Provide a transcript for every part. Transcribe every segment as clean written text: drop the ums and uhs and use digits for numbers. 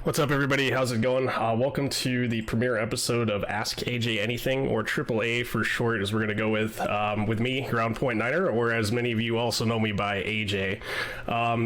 What's up, everybody? How's it going? Welcome to the premiere episode of Ask AJ Anything, or AAA for short, as we're going to go with me, Ground Point Niner, or as many of you also know me by, AJ.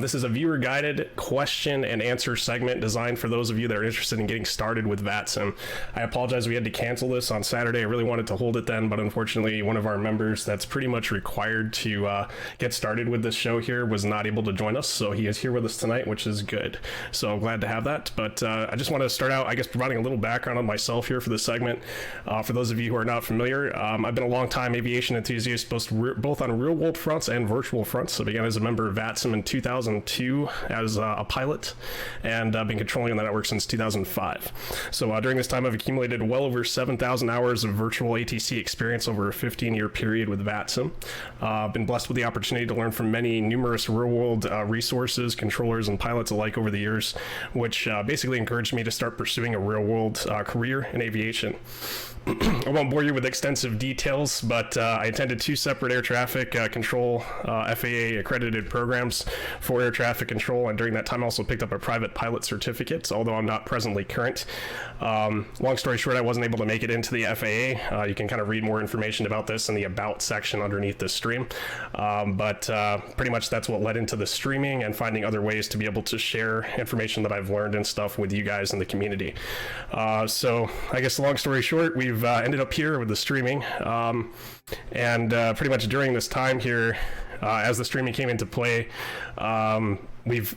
This is a viewer-guided question and answer segment designed for those of you that are interested in getting started with VATSIM. I apologize we had to cancel this on Saturday. I really wanted to hold it then, but unfortunately one of our members that's pretty much required to get started with this show here was not able to join us, so he is here with us tonight, which is good. So glad to have that. But I just want to start out, I guess, providing a little background on myself here for this segment. For those of you who are not familiar, I've been a long-time aviation enthusiast, both on real-world fronts and virtual fronts. I began as a member of VATSIM in 2002 as a pilot, and I've been controlling on the network since 2005. So during this time, I've accumulated well over 7,000 hours of virtual ATC experience over a 15-year period with VATSIM. I've been blessed with the opportunity to learn from many numerous real-world resources, controllers, and pilots alike over the years, which basically encouraged me to start pursuing a real-world career in aviation. I won't bore you with extensive details, but I attended 2 separate air traffic control FAA accredited programs for air traffic control, and during that time I also picked up a private pilot certificate, although I'm not presently current. Long story short, I wasn't able to make it into the FAA. You can kind of read more information about this in the About section underneath this stream, but pretty much that's what led into the streaming and finding other ways to be able to share information that I've learned and stuff with you guys in the community. So I guess the long story short, we've ended up here with the streaming, and pretty much during this time here, as the streaming came into play, we've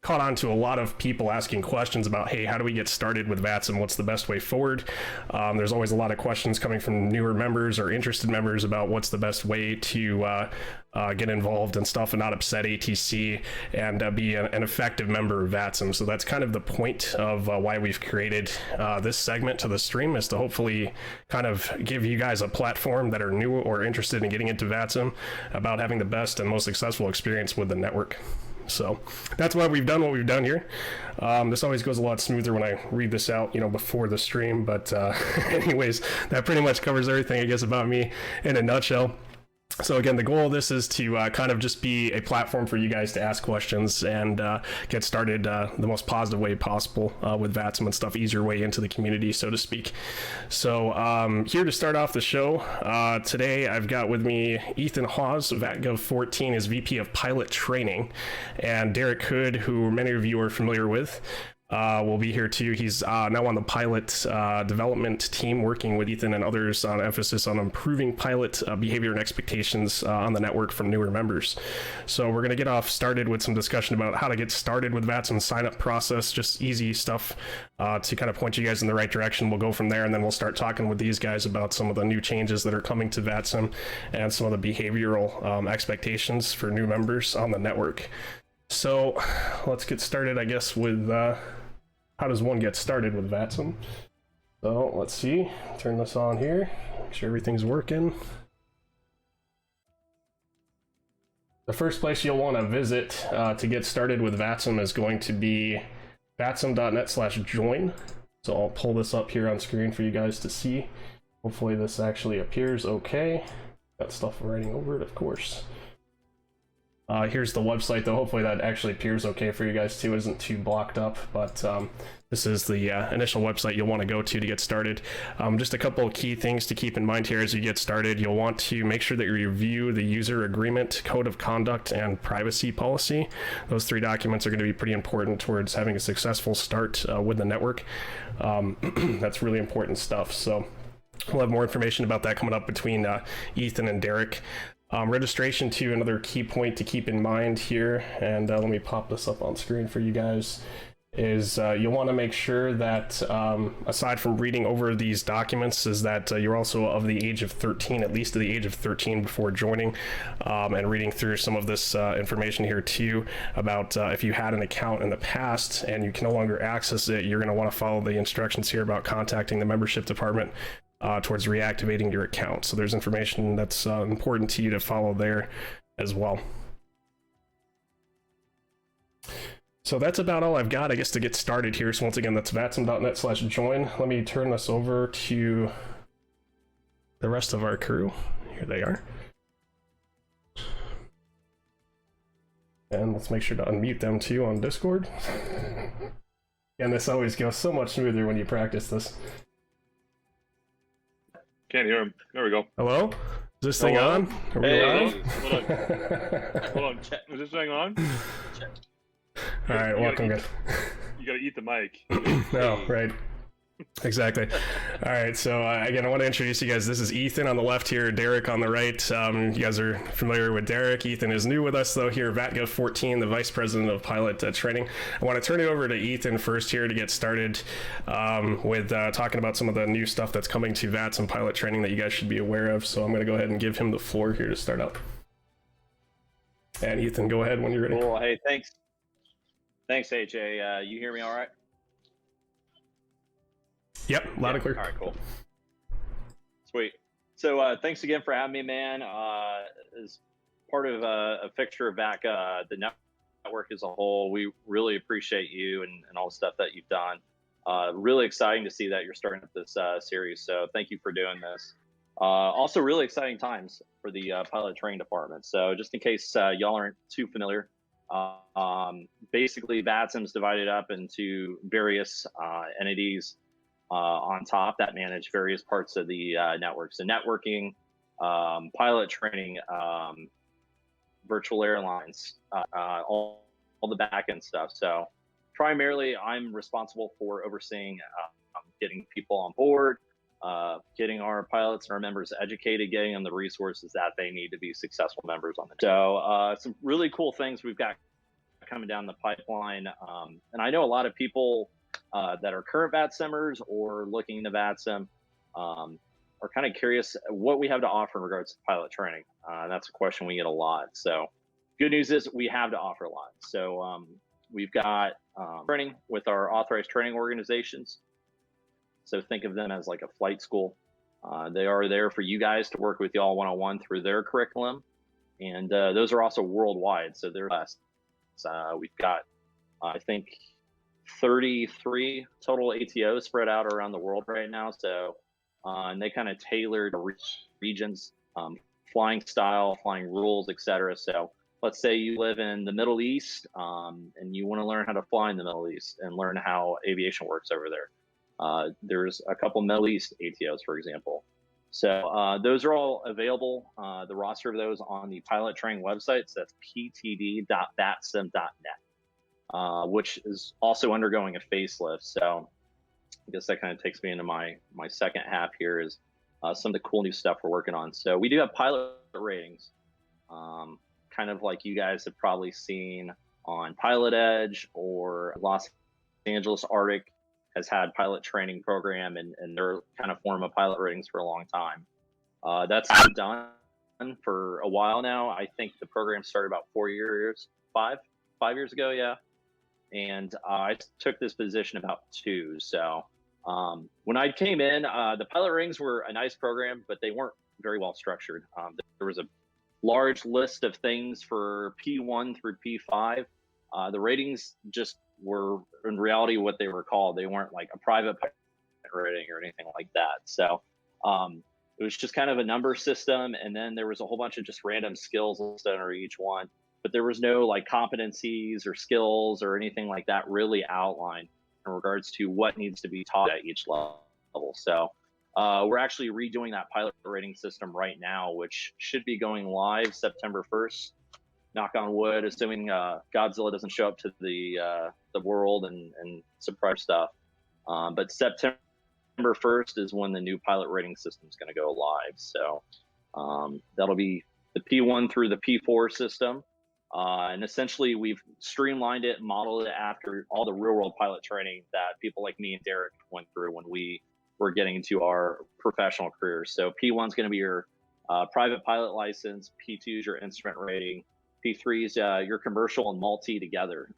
caught on to a lot of people asking questions about, hey, how do we get started with VATSIM? What's the best way forward? There's always a lot of questions coming from newer members or interested members about what's the best way to get involved and stuff and not upset ATC and be an effective member of VATSIM. So that's kind of the point of why we've created this segment to the stream, is to hopefully kind of give you guys a platform that are new or interested in getting into VATSIM about having the best and most successful experience with the network. So that's why we've done what we've done here. This always goes a lot smoother when I read this out, before the stream. But anyways, that pretty much covers everything, I guess, about me in a nutshell. So again, the goal of this is to kind of just be a platform for you guys to ask questions and get started the most positive way possible with VATSIM and stuff, easier way into the community, so to speak. So here to start off the show, today I've got with me Ethan Hawes, VATGov 14 is VP of Pilot Training, and Derek Hood, who many of you are familiar with. Will be here too. He's now on the pilot development team, working with Ethan and others on emphasis on improving pilot behavior and expectations on the network from newer members. So we're going to get off started with some discussion about how to get started with VATSIM sign up process, just easy stuff to kind of point you guys in the right direction. We'll go from there, and then we'll start talking with these guys about some of the new changes that are coming to VATSIM and some of the behavioral expectations for new members on the network. So let's get started, I guess, with how does one get started with VATSIM? So let's see, turn this on here, make sure everything's working. The first place you'll want to visit to get started with VATSIM is going to be vatsim.net/join. So I'll pull this up here on screen for you guys to see. Hopefully this actually appears okay. Got stuff writing over it, of course. Here's the website, though. Hopefully that actually appears okay for you guys too, isn't too blocked up, but this is the initial website you'll want to go to get started. Just a couple of key things to keep in mind here as you get started. You'll want to make sure that you review the user agreement, code of conduct, and privacy policy. Those 3 documents are going to be pretty important towards having a successful start with the network. That's really important stuff. So we'll have more information about that coming up between Ethan and Derek. Registration too, another key point to keep in mind here, and let me pop this up on screen for you guys, is you'll want to make sure that aside from reading over these documents, is that you're also of the age of 13, at least to the age of 13 before joining, and reading through some of this information here too about if you had an account in the past and you can no longer access it, you're going to want to follow the instructions here about contacting the membership department towards reactivating your account. So there's information that's important to you to follow there as well. So that's about all I've got, I guess, to get started here. So once again, that's vatsim.net/join. Let me turn this over to the rest of our crew. Here they are. And let's make sure to unmute them too on Discord. And this always goes so much smoother when you practice this. Can't hear him. There we go. Hello? Is this thing Hello? on? Are we Hey, live? hold on. Hold on. Is this thing on? All right, welcome, guys. You gotta eat the mic. No, right. Exactly. All right, so again, I want to introduce you guys. This is Ethan on the left here, Derek on the right. You guys are familiar with Derek. Ethan is new with us, though, here at VATGov 14, the Vice President of Pilot Training. I want to turn it over to Ethan first here to get started with talking about some of the new stuff that's coming to VATSIM Pilot Training that you guys should be aware of. So I'm going to go ahead and give him the floor here to start up. And Ethan, go ahead when you're ready. Cool. Hey, thanks. Thanks, AJ. You hear me all right? Yep, loud and clear. All right, cool. Sweet. So thanks again for having me, man. As part of a fixture of back the network as a whole, we really appreciate you and all the stuff that you've done. Really exciting to see that you're starting this series. So thank you for doing this. Also, really exciting times for the pilot training department. So just in case y'all aren't too familiar, basically VATSIM is divided up into various entities on top that manage various parts of the network. So networking, pilot training, virtual airlines, all the back end stuff. So primarily I'm responsible for overseeing getting people on board, getting our pilots and our members educated, getting them the resources that they need to be successful members on the. So some really cool things we've got coming down the pipeline. And I know a lot of people that are current VATSIMers or looking to VATSIM are kind of curious what we have to offer in regards to pilot training. That's a question we get a lot. So good news is we have to offer a lot. So we've got training with our authorized training organizations. So think of them as like a flight school. They are there for you guys to work with y'all one-on-one through their curriculum. And those are also worldwide. So they're less. We've got, I think, 33 total ATOs spread out around the world right now. So, and they kind of tailored regions, flying style, flying rules, etc. So let's say you live in the Middle East and you want to learn how to fly in the Middle East and learn how aviation works over there. There's a couple Middle East ATOs, for example. So those are all available, the roster of those on the pilot training website. So that's ptd.vatsim.net. Which is also undergoing a facelift. So I guess that kind of takes me into my second half here is some of the cool new stuff we're working on. So we do have pilot ratings, kind of like you guys have probably seen on Pilot Edge, or Los Angeles Arctic has had pilot training program and they're kind of form of pilot ratings for a long time. That's been done for a while now. I think the program started about 5 years ago, yeah. And I took this position about 2. So when I came in, the pilot rings were a nice program, but they weren't very well structured. There was a large list of things for P1 through P5. The ratings just were in reality what they were called. They weren't like a private rating or anything like that. So it was just kind of a number system. And then there was a whole bunch of just random skills listed under each one. But there was no like competencies or skills or anything like that really outlined in regards to what needs to be taught at each level. So we're actually redoing that pilot rating system right now, which should be going live September 1st. Knock on wood, assuming Godzilla doesn't show up to the world and surprise stuff. But September 1st is when the new pilot rating system is going to go live. So that'll be the P1 through the P4 system. And essentially, we've streamlined it, modeled it after all the real-world pilot training that people like me and Derek went through when we were getting into our professional careers. So P1 is going to be your private pilot license, P2 is your instrument rating, P3 is your commercial and multi together.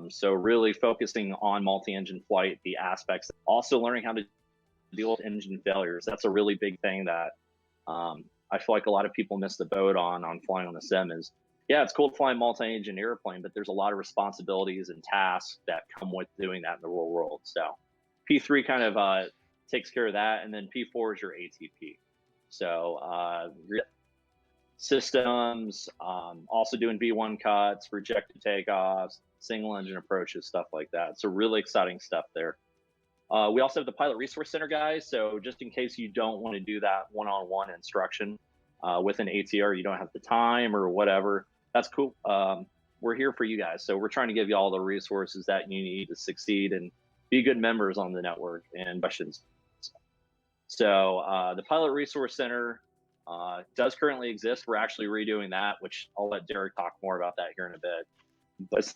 So really focusing on multi-engine flight, the aspects, also learning how to deal with engine failures. That's a really big thing that I feel like a lot of people miss the boat on flying on the sim is, yeah, it's cool to fly a multi-engine airplane, but there's a lot of responsibilities and tasks that come with doing that in the real world. So P3 kind of takes care of that. And then P4 is your ATP. So systems, also doing V1 cuts, rejected takeoffs, single engine approaches, stuff like that. So really exciting stuff there. We also have the Pilot Resource Center guys. So just in case you don't want to do that one-on-one instruction with an ATR, you don't have the time or whatever, that's cool. We're here for you guys. So we're trying to give you all the resources that you need to succeed and be good members on the network and questions. So the Pilot Resource Center does currently exist. We're actually redoing that, which I'll let Derek talk more about that here in a bit. But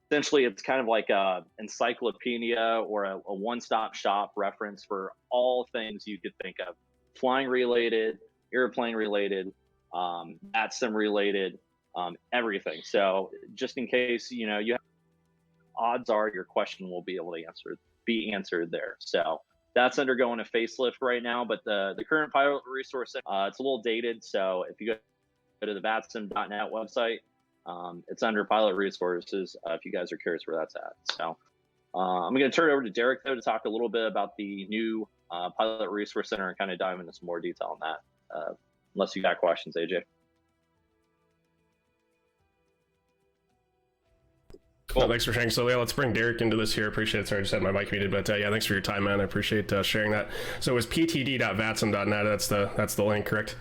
essentially, it's kind of like a encyclopedia or a one-stop shop reference for all things you could think of: flying related, airplane related, VATSIM related, everything. So just in case you have, odds are your question will be able to be answered there. So that's undergoing a facelift right now, but the current Pilot Resource Center, it's a little dated. So if you go to the VATSIM.net website, it's under Pilot Resources if you guys are curious where that's at. So I'm going to turn it over to Derek, though, to talk a little bit about the new Pilot Resource Center and kind of dive into some more detail on that, unless you got questions, AJ. Cool. Thanks for sharing. So yeah, let's bring Derek into this here. Appreciate it. Sorry, I just had my mic muted, but yeah, thanks for your time, man. I appreciate sharing that. So it was ptd.vatsim.net. That's the link, correct?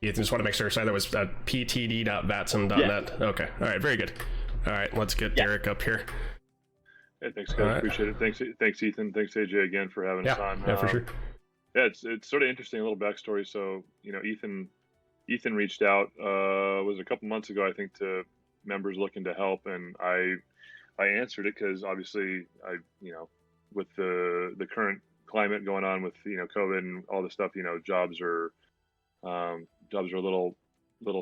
You just want to make sure. Sorry, that was ptd.vatsim.net. Yeah. Okay. All right. Very good. All right. Let's get Derek up here. Hey, thanks, guys. Right. Appreciate it. Thanks, Ethan. Thanks, AJ, again for having us on. Yeah, for sure. Yeah, it's sort of interesting. A little backstory. So Ethan reached out was a couple months ago, I think, to members looking to help, and I answered it because obviously with the current climate going on with COVID and all this stuff, jobs are a little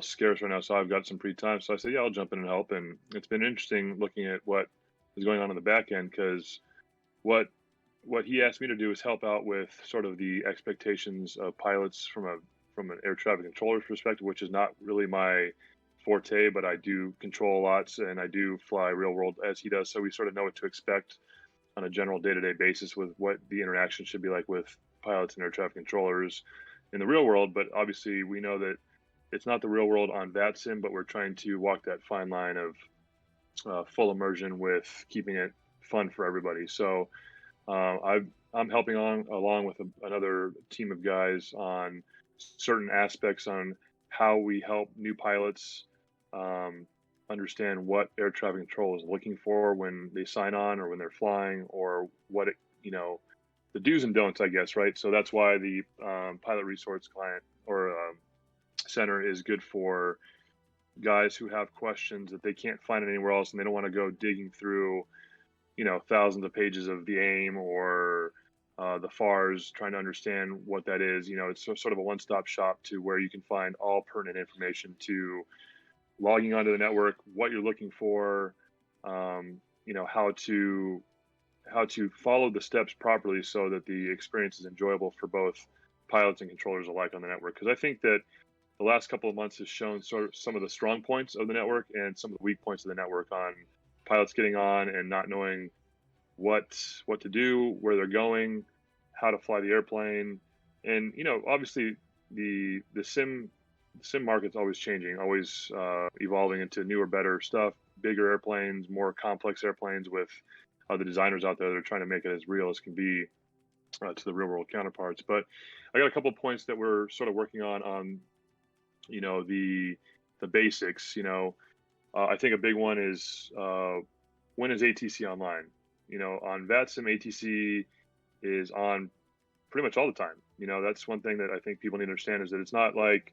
scarce right now. So I've got some free time, so I said, yeah, I'll jump in and help. And it's been interesting looking at what is going on the back end, because what he asked me to do is help out with sort of the expectations of pilots from an air traffic controller's perspective, which is not really my forte, but I do control lots and I do fly real world as he does. So we sort of know what to expect on a general day-to-day basis with what the interaction should be like with pilots and air traffic controllers in the real world. But obviously we know that it's not the real world on VATSIM, but we're trying to walk that fine line of full immersion with keeping it fun for everybody. So I'm helping along with another team of guys on certain aspects on how we help new pilots understand what air traffic control is looking for when they sign on or when they're flying, or what the do's and don'ts, I guess, right? So that's why the Pilot Resource Client or Center is good for guys who have questions that they can't find anywhere else, and they don't want to go digging through thousands of pages of the AIM or the FARs, trying to understand what that is. It's sort of a one-stop shop to where you can find all pertinent information to logging onto the network, what you're looking for, how to follow the steps properly so that the experience is enjoyable for both pilots and controllers alike on the network. Because I think that the last couple of months has shown sort of some of the strong points of the network and some of the weak points of the network on pilots getting on and not knowing what to do, where they're going, how to fly the airplane. And obviously the sim market's always changing, always evolving into newer, better stuff, bigger airplanes, more complex airplanes with the designers out there that are trying to make it as real as can be to the real world counterparts. But I got a couple of points that we're sort of working on the basics. I think a big one is when is ATC online? On VATSIM, ATC is on pretty much all the time. That's one thing that I think people need to understand, is that it's not like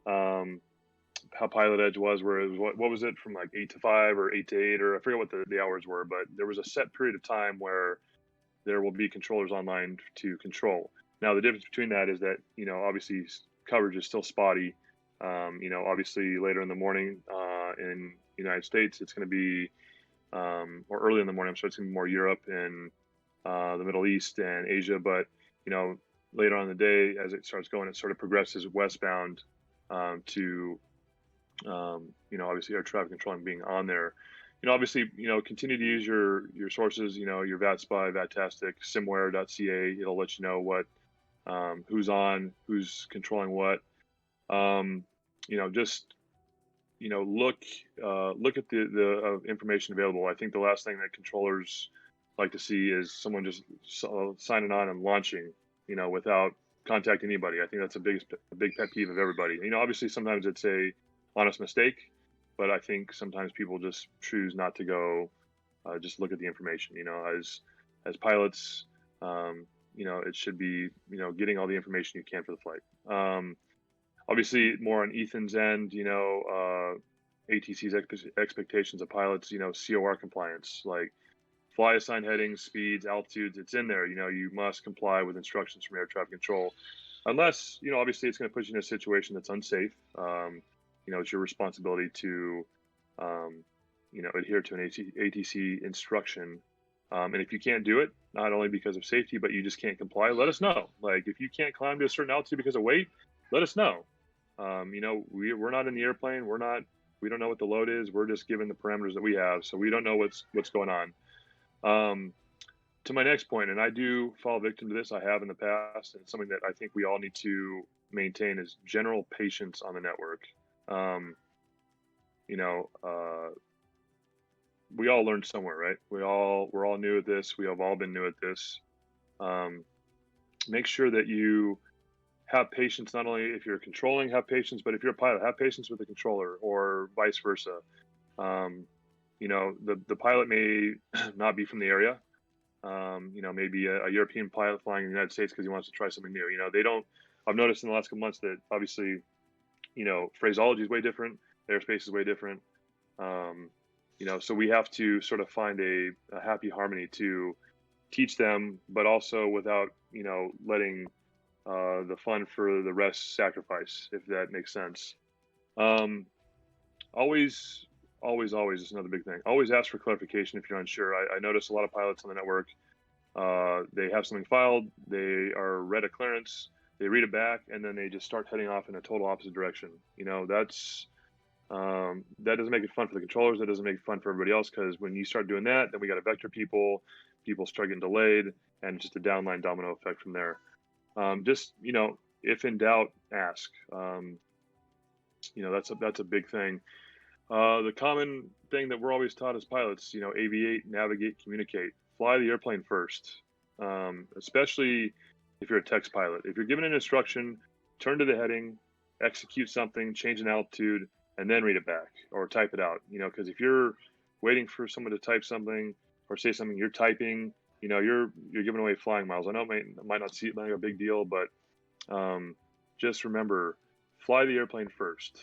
how Pilot Edge was, where it was, what was it, from like 8 to 5 or 8 to 8, or I forget what the hours were, but there was a set period of time where there will be controllers online to control. Now, the difference between that is that, obviously coverage is still spotty. Obviously later in the morning in the United States, it's going to be, or early in the morning, so it's going to be more Europe and the Middle East and Asia. But, later on in the day, as it starts going, it sort of progresses westbound to, obviously air traffic control and being on there. Obviously, continue to use your sources, your VATSPY, VATtastic, simware.ca. It'll let you know what who's on, who's controlling what. Just look at the information available. I think the last thing that controllers like to see is someone just signing on and launching, without contacting anybody. I think that's a big pet peeve of everybody. Obviously sometimes it's a honest mistake, but I think sometimes people just choose not to go, just look at the information. As pilots, it should be, getting all the information you can for the flight. Obviously, more on Ethan's end, ATC's expectations of pilots, COR compliance, like fly assigned headings, speeds, altitudes, it's in there. You must comply with instructions from air traffic control, unless, obviously it's going to put you in a situation that's unsafe. It's your responsibility to, adhere to an ATC instruction. And if you can't do it, not only because of safety, but you just can't comply, let us know. Like if you can't climb to a certain altitude because of weight, let us know. We're not in the airplane. We don't know what the load is. We're just given the parameters that we have. So we don't know what's going on. To my next point, and I do fall victim to this, I have in the past, and it's something that I think we all need to maintain is general patience on the network. We all learned somewhere, right? We're all new at this. We have all been new at this. Make sure that you have patience, not only if you're controlling, have patience, but if you're a pilot, have patience with the controller or vice versa. The pilot may not be from the area. Maybe a European pilot flying in the United States because he wants to try something new. I've noticed in the last couple months that obviously, phraseology is way different. Airspace is way different. So we have to sort of find a happy harmony to teach them, but also without, letting the fun for the rest sacrifice, if that makes sense. Always, is another big thing. Always ask for clarification if you're unsure. I notice a lot of pilots on the network, they have something filed, they are read a clearance, they read it back, and then they just start heading off in a total opposite direction. That doesn't make it fun for the controllers. That doesn't make it fun for everybody else, because when you start doing that, then we got to vector people start getting delayed, and just a downline domino effect from there. If in doubt, ask. That's a big thing. The common thing that we're always taught as pilots, aviate, navigate, communicate. Fly the airplane first, especially if you're a text pilot. If you're given an instruction, turn to the heading, execute something, change an altitude, and then read it back or type it out. Because if you're waiting for someone to type something or say something, you're typing, you're giving away flying miles. I know it might not seem like a big deal, but just remember, fly the airplane first,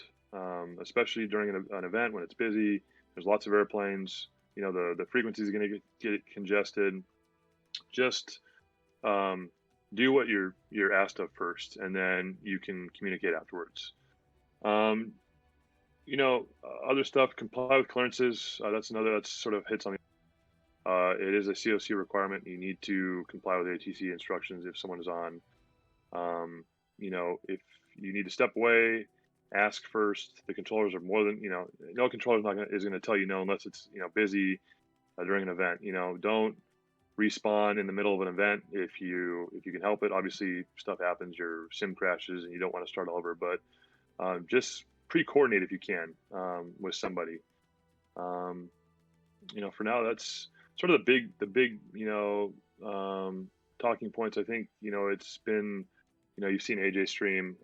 especially during an event when it's busy. There's lots of airplanes. The frequency is going to get congested. Just do what you're asked of first, and then you can communicate afterwards. Other stuff, comply with clearances. That's sort of hits on the. It is a COC requirement. You need to comply with ATC instructions if someone is on. If you need to step away, ask first. The controllers are more than, no controller is going to tell you no unless it's, busy during an event. Don't respawn in the middle of an event if you can help it. Obviously, stuff happens. Your sim crashes and you don't want to start over, but just pre-coordinate if you can with somebody. For now, that's sort of the big talking points. I think it's been, you've seen AJ stream,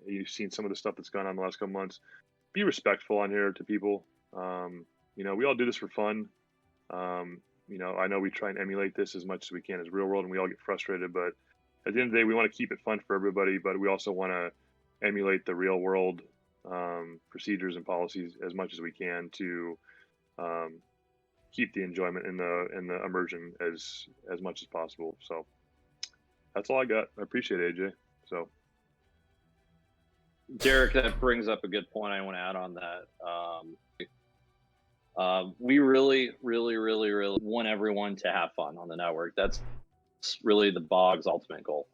you've seen some of the stuff that's gone on the last couple months. Be respectful on here to people. We all do this for fun. I know we try and emulate this as much as we can as real world, and we all get frustrated, but at the end of the day, we want to keep it fun for everybody, but we also want to emulate the real world procedures and policies as much as we can to keep the enjoyment in the immersion as much as possible. So that's all I got. I appreciate it, AJ. So Derek, that brings up a good point. I want to add on that. We really, really, really, really want everyone to have fun on the network. That's really the BOG's ultimate goal.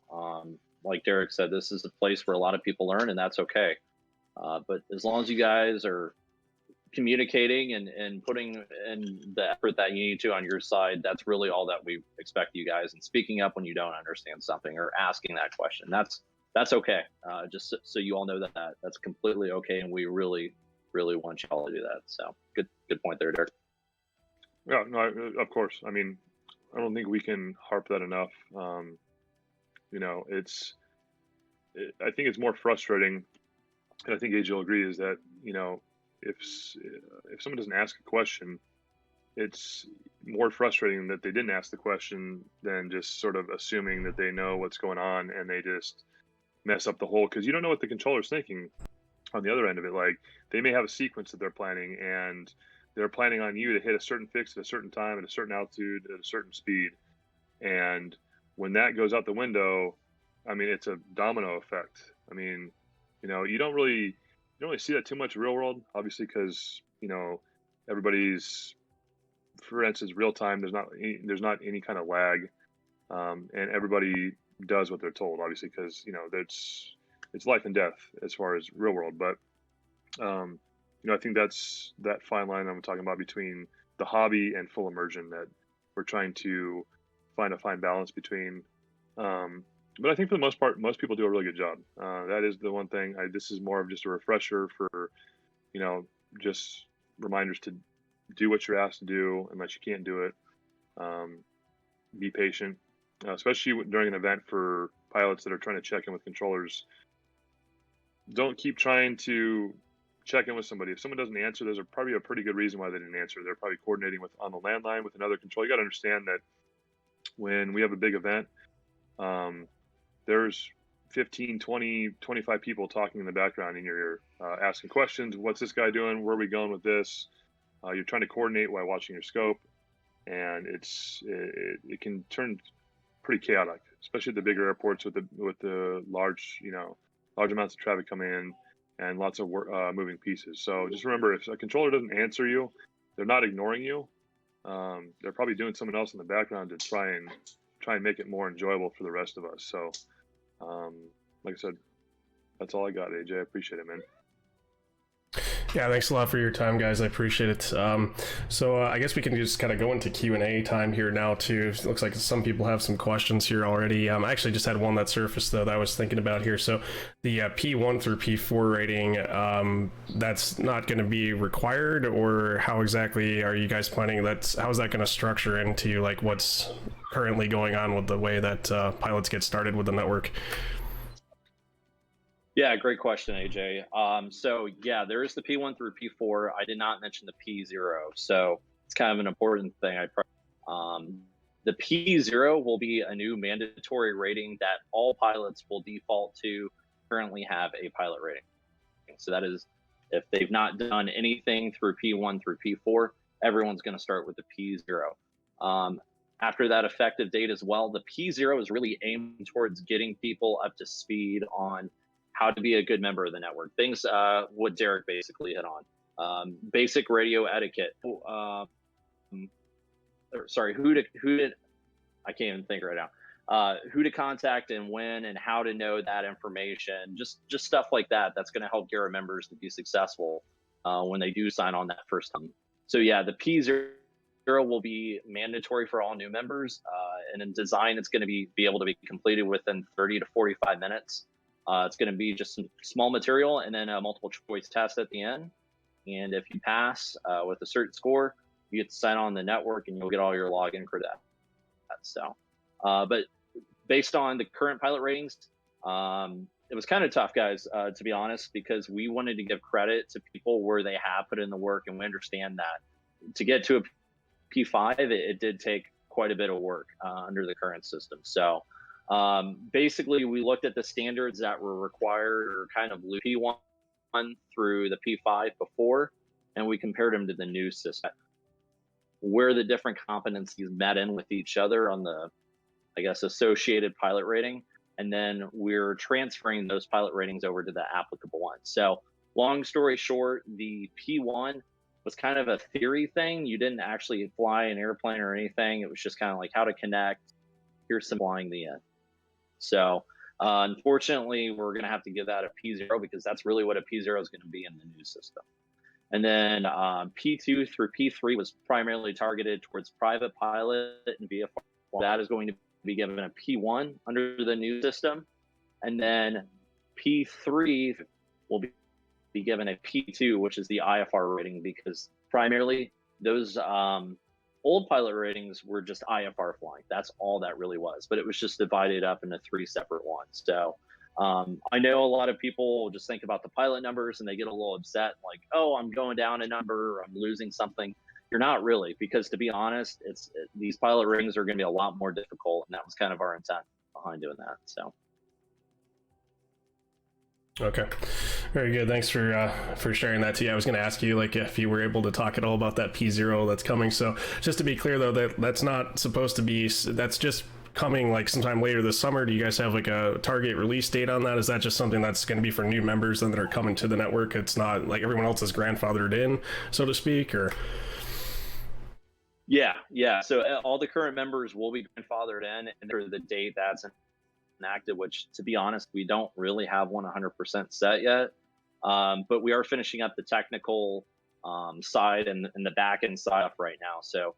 Like Derek said, this is a place where a lot of people learn, and that's okay. But as long as you guys are communicating and putting in the effort that you need to on your side, that's really all that we expect you guys. And speaking up when you don't understand something or asking that question, that's okay. Just so you all know that that's completely okay, and we really want you all to do that. So good point there, Derek. Yeah, no, of course. I mean, I don't think we can harp that enough. I think it's more frustrating, and I think AJ will agree, is that if someone doesn't ask a question, it's more frustrating that they didn't ask the question than just sort of assuming that they know what's going on and they just mess up the whole, because you don't know what the controller's thinking on the other end of it. Like, they may have a sequence that they're planning, and they're planning on you to hit a certain fix at a certain time, at a certain altitude, at a certain speed. And when that goes out the window, I mean, it's a domino effect. I mean, you don't really see that too much real world, obviously, because everybody's, for instance, real time. There's not any kind of lag, and everybody does what they're told, obviously, because it's life and death as far as real world. But I think that's that fine line I'm talking about between the hobby and full immersion that we're trying to find a fine balance between. But I think for the most part, most people do a really good job. That is the one thing. This is more of just a refresher for, just reminders to do what you're asked to do unless you can't do it. Be patient, especially during an event for pilots that are trying to check in with controllers. Don't keep trying to check in with somebody. If someone doesn't answer, there's probably a pretty good reason why they didn't answer. They're probably coordinating on the landline with another controller. You got to understand that when we have a big event, there's 15, 20, 25 people talking in the background in your ear, asking questions. What's this guy doing? Where are we going with this? You're trying to coordinate while watching your scope, and it can turn pretty chaotic, especially at the bigger airports with the large amounts of traffic coming in and lots of moving pieces. So just remember, if a controller doesn't answer you, they're not ignoring you. They're probably doing something else in the background to try and make it more enjoyable for the rest of us. So, like I said, that's all I got, AJ. I appreciate it, man. Yeah, thanks a lot for your time, guys. I appreciate it. So I guess we can just kind of go into Q&A time here now, too. It looks like some people have some questions here already. I actually just had one that surfaced, though, that I was thinking about here. So the P1 through P4 rating, that's not going to be required, or how exactly are you guys planning? How is that going to structure into like what's currently going on with the way that pilots get started with the network? Yeah, great question, AJ. So yeah, there is the P1 through P4. I did not mention the P0, so it's kind of an important thing. The P0 will be a new mandatory rating that all pilots will default to currently have a pilot rating. So that is, if they've not done anything through P1 through P4, everyone's going to start with the P0. After that effective date as well, the P0 is really aimed towards getting people up to speed on how to be a good member of the network. Things what Derek basically hit on. Basic radio etiquette. Who to I can't even think right now. Who to contact and when and how to know that information. Just stuff like that. That's going to help get our members to be successful when they do sign on that first time. So yeah, the P0 will be mandatory for all new members. And in design, it's going to be able to be completed within 30 to 45 minutes. It's going to be just some small material and then a multiple choice test at the end. And if you pass with a certain score, you get to sign on the network and you'll get all your login for that. So, but based on the current pilot ratings, it was kind of tough, guys, to be honest, because we wanted to give credit to people where they have put in the work. And we understand that to get to a P5, it did take quite a bit of work under the current system. So, basically, we looked at the standards that were required or kind of P1 through the P5 before, and we compared them to the new system, where the different competencies met in with each other on the, I guess, associated pilot rating. And then we're transferring those pilot ratings over to the applicable one. So long story short, the P1 was kind of a theory thing. You didn't actually fly an airplane or anything. It was just kind of like how to connect. Here's some flying the end. So unfortunately, we're going to have to give that a P0 because that's really what a P0 is going to be in the new system. And then P2 through P3 was primarily targeted towards private pilot and VFR. That is going to be given a P1 under the new system. And then P3 will be given a P2, which is the IFR rating, because primarily those old pilot ratings were just IFR flying. That's all that really was, but it was just divided up into 3 separate ones. So I know a lot of people just think about the pilot numbers and they get a little upset, like, oh, I'm going down a number, or I'm losing something. You're not really, because to be honest, these pilot ratings are going to be a lot more difficult, and that was kind of our intent behind doing that. So. Okay, very good. Thanks for sharing that too. I was going to ask you, like, if you were able to talk at all about that P0 that's coming. So just to be clear, though, that's not supposed to be. That's just coming like sometime later this summer. Do you guys have like a target release date on that? Is that just something that's going to be for new members and that are coming to the network? It's not like everyone else is grandfathered in, so to speak, or? Yeah. So all the current members will be grandfathered in, and for the date that's enacted, which, to be honest, we don't really have 100% set yet. But we are finishing up the technical side and the back end side up right now. So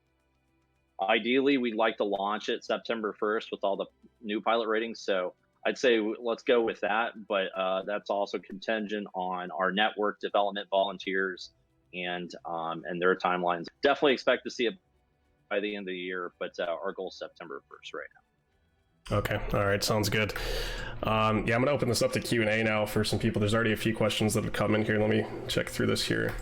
ideally, we'd like to launch it September 1st with all the new pilot ratings. So I'd say let's go with that. But that's also contingent on our network development volunteers and their timelines. Definitely expect to see it by the end of the year, but our goal is September 1st right now. Okay. All right. Sounds good. Yeah, I'm going to open this up to Q&A now for some people. There's already a few questions that have come in here. Let me check through this here.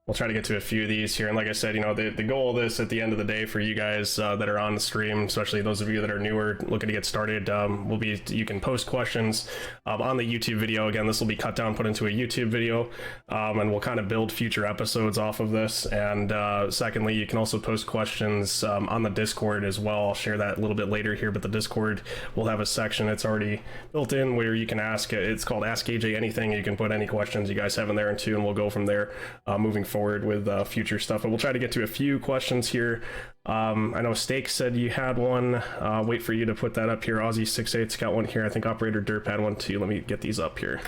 We'll try to get to a few of these here. And like I said, you know, the goal of this at the end of the day for you guys that are on the stream, especially those of you that are newer looking to get started, will be you can post questions on the YouTube video. Again, this will be cut down, put into a YouTube video, and we'll kind of build future episodes off of this. And secondly, you can also post questions on the Discord as well. I'll share that a little bit later here, but the Discord will have a section that's already built in where you can ask. It's called Ask AJ Anything. You can put any questions you guys have in there and we'll go from there moving forward with future stuff. And we'll try to get to a few questions here. I know Steak said you had one. Wait for you to put that up here. Aussie68's got one here. I think Operator Derp had one too. Let me get these up here.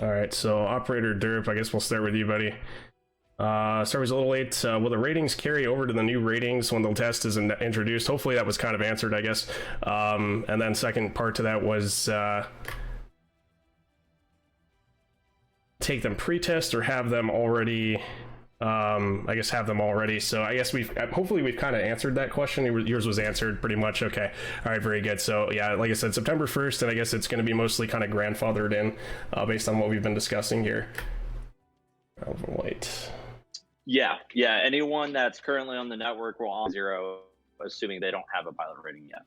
All right, so Operator Derp, I guess we'll start with you, buddy. Sorry, was a little late. Will the ratings carry over to the new ratings when the test is introduced? Hopefully that was kind of answered, I guess. And then second part to that was take them pre-test or have them already. I guess have them already. So I guess hopefully we've kind of answered that question. Yours was answered pretty much. Okay. All right. Very good. So yeah, like I said, September 1st, and I guess it's going to be mostly kind of grandfathered in based on what we've been discussing here. Wait. Yeah. Anyone that's currently on the network will on 0, assuming they don't have a pilot rating yet.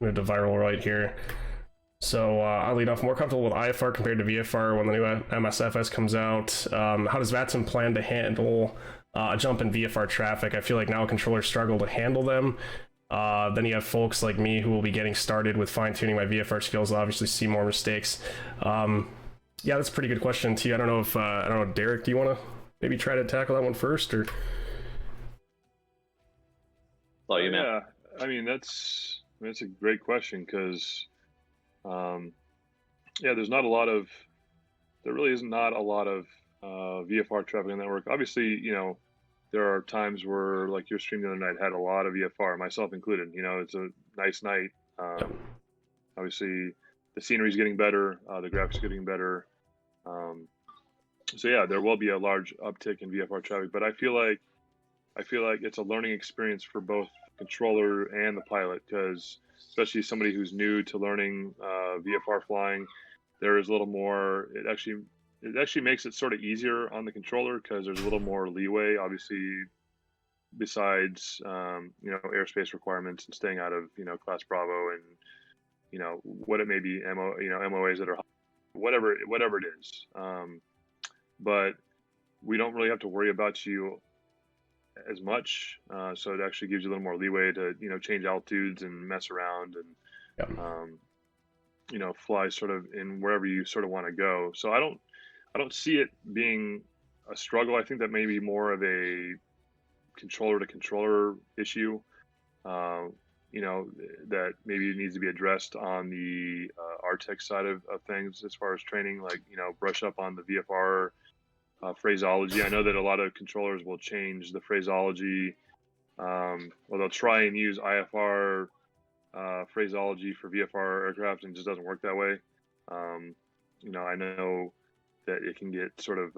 Move to viral right here. So I'll lead off. More comfortable with IFR compared to VFR when the new MSFS comes out. How does VATSIM plan to handle a jump in VFR traffic? I feel like now controllers struggle to handle them. Then you have folks like me who will be getting started with fine-tuning my VFR skills. I'll obviously see more mistakes. Yeah, that's a pretty good question too. I don't know, Derek, do you want to maybe try to tackle that one first, or? Oh, you man. Yeah, I mean that's a great question because, yeah, there really is not a lot of VFR traffic on the network. Obviously, you know, there are times where, like your stream the other night had a lot of VFR, myself included. You know, it's a nice night. Obviously, the scenery's getting better, the graphics getting better. So yeah, there will be a large uptick in VFR traffic, but I feel like it's a learning experience for both the controller and the pilot, because especially somebody who's new to learning VFR flying, there is a little more. It actually makes it sort of easier on the controller because there's a little more leeway, obviously, besides you know, airspace requirements and staying out of, you know, class Bravo and, you know, what it may be, MOAs that are whatever it is. But we don't really have to worry about you as much, so it actually gives you a little more leeway to, you know, change altitudes and mess around and you know, fly sort of in wherever you sort of want to go. So I don't see it being a struggle. I think that may be more of a controller to controller issue. You know, that maybe needs to be addressed on the RTEC side of things as far as training, like, you know, brush up on the VFR phraseology. I know that a lot of controllers will change the phraseology, or they'll try and use IFR phraseology for VFR aircraft, and it just doesn't work that way. You know, I know that it can get sort of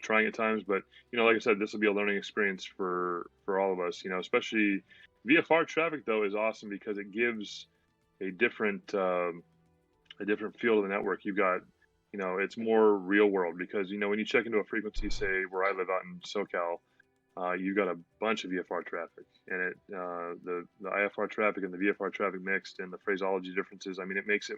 trying at times, but, you know, like I said, this will be a learning experience for all of us, you know, especially VFR traffic, though, is awesome because it gives a different feel to the network. You've got, you know, it's more real world because, you know, when you check into a frequency, say where I live out in SoCal, you've got a bunch of VFR traffic, and the IFR traffic and the VFR traffic mixed, and the phraseology differences. I mean, it makes it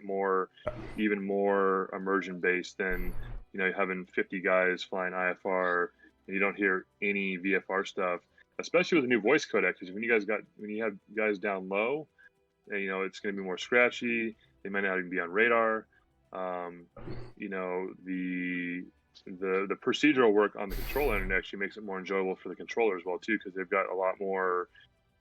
even more immersion based than, you know, having 50 guys flying IFR and you don't hear any VFR stuff, especially with the new voice codec. Because when you have guys down low, and, you know, it's going to be more scratchy. They might not even be on radar. You know, the procedural work on the control end actually makes it more enjoyable for the controller as well too, because they've got a lot more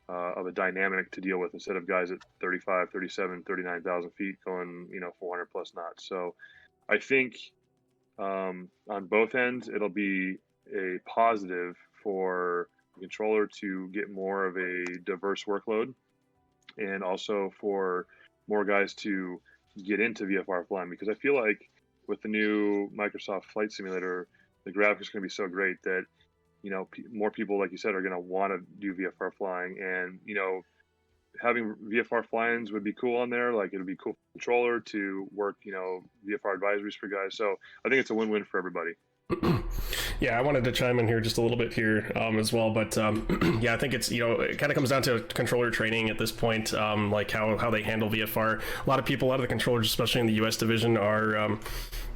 of a dynamic to deal with instead of guys at 35, 37, 39,000 feet going, you know, 400 plus knots. So I think on both ends, it'll be a positive for the controller to get more of a diverse workload, and also for more guys to get into VFR flying, because I feel like with the new Microsoft Flight Simulator, the graphics are going to be so great that, you know, more people, like you said, are going to want to do VFR flying. And, you know, having VFR fly-ins would be cool on there. Like, it would be cool for the controller to work, you know, VFR advisories for guys. So I think it's a win-win for everybody. Yeah, I wanted to chime in here just a little bit here as well, but yeah, I think it's, you know, it kind of comes down to controller training at this point, like how they handle VFR. A lot of of the controllers, especially in the US division, are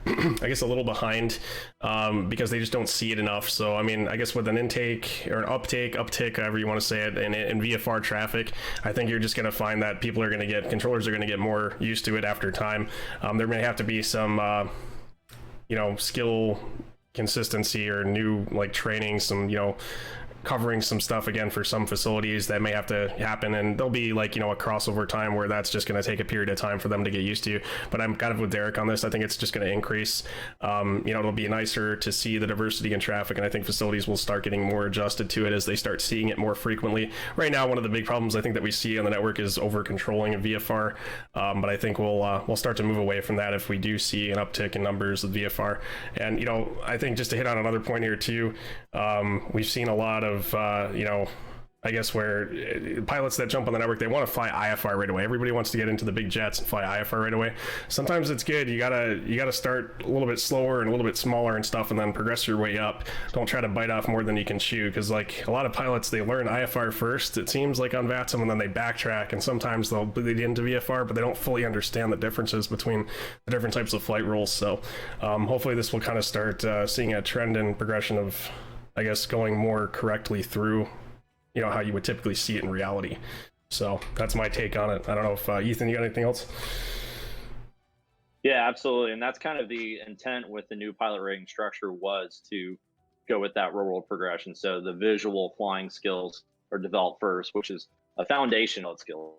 I guess a little behind because they just don't see it enough. So I mean, I guess with an intake or an uptick, however you want to say it, in VFR traffic, I think you're just going to find that controllers are going to get more used to it after time. There may have to be some you know, skill consistency or new like training, some, you know, covering some stuff again for some facilities that may have to happen, and there'll be, like, you know, a crossover time where that's just going to take a period of time for them to get used to. But I'm kind of with Derek on this. I think it's just going to increase. You know, it'll be nicer to see the diversity in traffic, and I think facilities will start getting more adjusted to it as they start seeing it more frequently. Right now, one of the big problems I think that we see on the network is over controlling of VFR, but I think we'll start to move away from that if we do see an uptick in numbers of VFR. And, you know, I think just to hit on another point here too, we've seen a lot of you know, I guess where pilots that jump on the network, they want to fly IFR right away. Everybody wants to get into the big jets and fly IFR right away. Sometimes it's good. You gotta start a little bit slower and a little bit smaller and stuff, and then progress your way up. Don't try to bite off more than you can chew, because like a lot of pilots, they learn IFR first, it seems like, on VATSIM, and then they backtrack, and sometimes they'll bleed into VFR, but they don't fully understand the differences between the different types of flight rules. So hopefully this will kind of start seeing a trend and progression of, I guess, going more correctly through, you know, how you would typically see it in reality. So that's my take on it. I don't know if Ethan, you got anything else? Yeah, absolutely. And that's kind of the intent with the new pilot rating structure, was to go with that real world progression. So the visual flying skills are developed first, which is a foundational skill,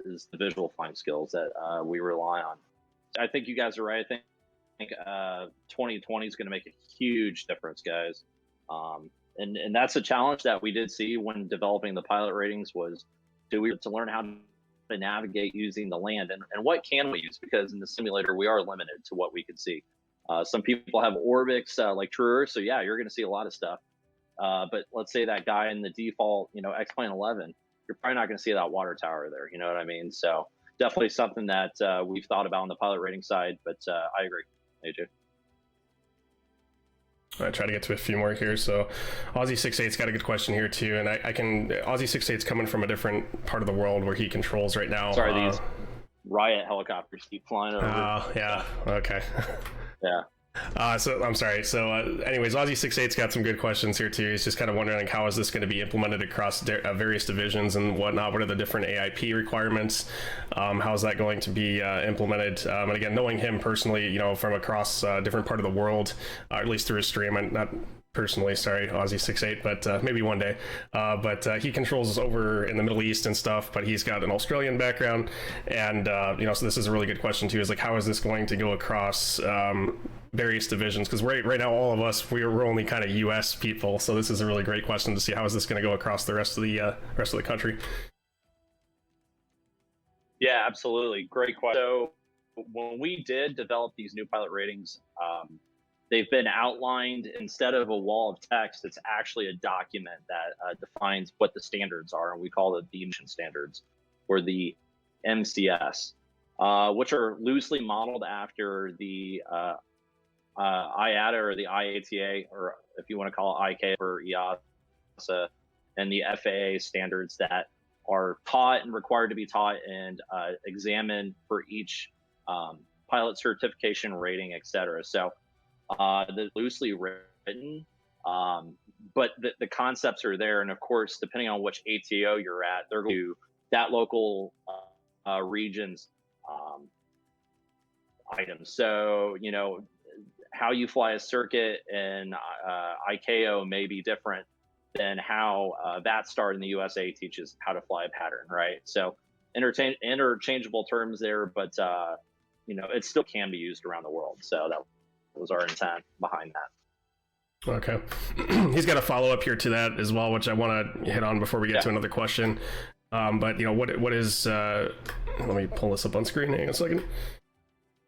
is the visual flying skills that we rely on. I think you guys are right. I think 2020 is going to make a huge difference, guys. And that's a challenge that we did see when developing the pilot ratings, was to learn how to navigate using the land, and what can we use, because in the simulator we are limited to what we can see. Some people have Orbix like Truer, so yeah, you're going to see a lot of stuff. But let's say that guy in the default, you know, X-Plane 11, you're probably not going to see that water tower there. You know what I mean? So definitely something that we've thought about on the pilot rating side. But I agree, AJ. I try to get to a few more here. So Aussie 68's got a good question here too, and Aussie 68's coming from a different part of the world where he controls right now. Sorry, these riot helicopters keep flying over. Oh, yeah. Okay. Yeah. So I'm sorry. So, anyways, Aussie 68's got some good questions here too. He's just kind of wondering like, how is this going to be implemented across various divisions and whatnot? What are the different AIP requirements? How is that going to be implemented? And again, knowing him personally, from across different part of the world, at least through his stream, and not personally, sorry, Aussie 68, but maybe one day. But he controls over in the Middle East and stuff, but he's got an Australian background. And, so this is a really good question too, is like, how is this going to go across various divisions? Because right now, all of us, we're only kind of US people. So this is a really great question to see how is this going to go across the rest of the country. Yeah, absolutely. Great question. So when we did develop these new pilot ratings, they've been outlined instead of a wall of text. It's actually a document that defines what the standards are, and we call it the emission standards, or the MCS, which are loosely modeled after the IATA or the IATA, or if you want to call it IK or EASA, and the FAA standards that are taught and required to be taught and examined for each pilot certification rating, et cetera. So they're loosely written, but the concepts are there. And of course, depending on which ATO you're at, they're going to that local region's items. So, how you fly a circuit in ICAO may be different than how VATSTAR in the USA teaches how to fly a pattern, right? So interchangeable terms there, but it still can be used around the world. So that was our intent behind that. Okay. He's got a follow-up here to that as well, which I want to hit on before we get to another question. But what is let me pull this up on screen. Hang on a second.